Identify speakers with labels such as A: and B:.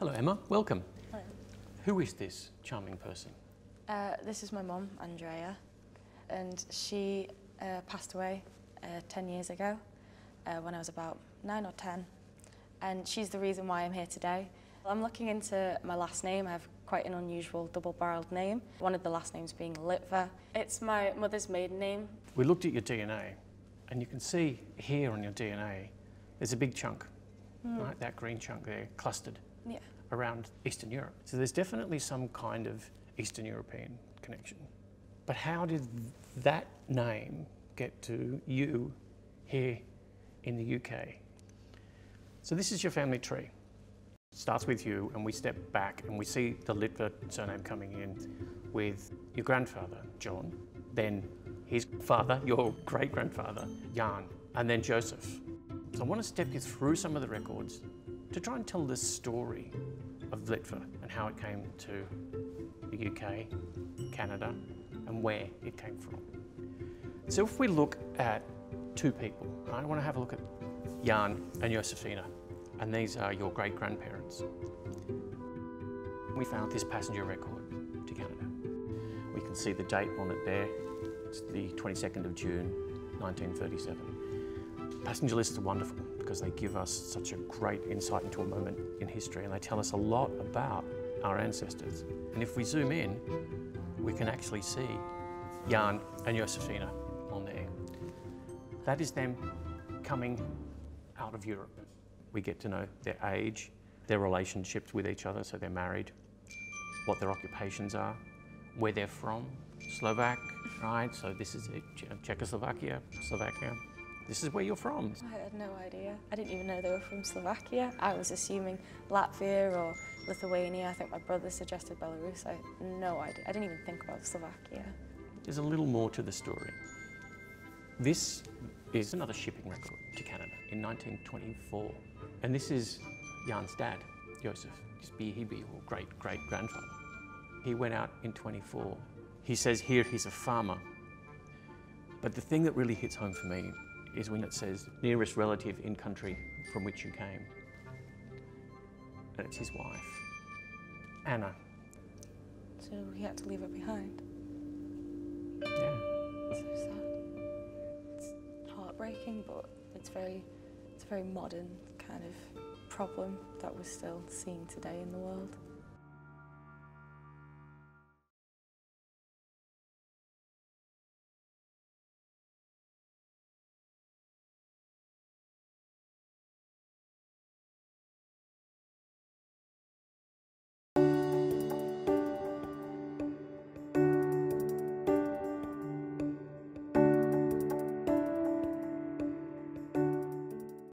A: Hello Emma, welcome.
B: Hello.
A: Who is this charming person?
B: This is my mum, Andrea, and she passed away 10 years ago when I was about 9 or 10, and she's the reason why I'm here today. I'm looking into my last name. I have quite an unusual double-barreled name, one of the last names being Litva. It's my mother's maiden name.
A: We looked at your DNA and you can see here on your DNA there's a big chunk, right? That green chunk there, clustered around Eastern Europe. So there's definitely some kind of Eastern European connection. But how did that name get to you here in the UK? So this is your family tree. It starts with you, and we step back and we see the Litva surname coming in with your grandfather, John, then his father, your great-grandfather, Jan, and then Joseph. So I want to step you through some of the records to try and tell the story of Litva and how it came to the UK, Canada, and where it came from. So if we look at two people, I want to have a look at Jan and Josefina, and these are your great-grandparents. We found this passenger record to Canada. We can see the date on it there. It's the 22nd of June, 1937. Passenger lists are wonderful because they give us such a great insight into a moment in history, and they tell us a lot about our ancestors. And if we zoom in, we can actually see Jan and Josefina on there. That is them coming out of Europe. We get to know their age, their relationships with each other, so they're married, what their occupations are, where they're from, Slovak, right? So this is it, Czechoslovakia, Slovakia. This is where you're from.
B: I had no idea. I didn't even know they were from Slovakia. I was assuming Latvia or Lithuania. I think my brother suggested Belarus. I had no idea. I didn't even think about Slovakia.
A: There's a little more to the story. This is another shipping record to Canada in 1924. And this is Jan's dad, Joseph, his BHB, or great-great-grandfather. He went out in 24. He says here he's a farmer. But the thing that really hits home for me is when it says nearest relative in country from which you came. And it's his wife, Anna.
B: So he had to leave her behind.
A: Yeah.
B: So sad. It's heartbreaking, but it's a very modern kind of problem that we're still seeing today in the world.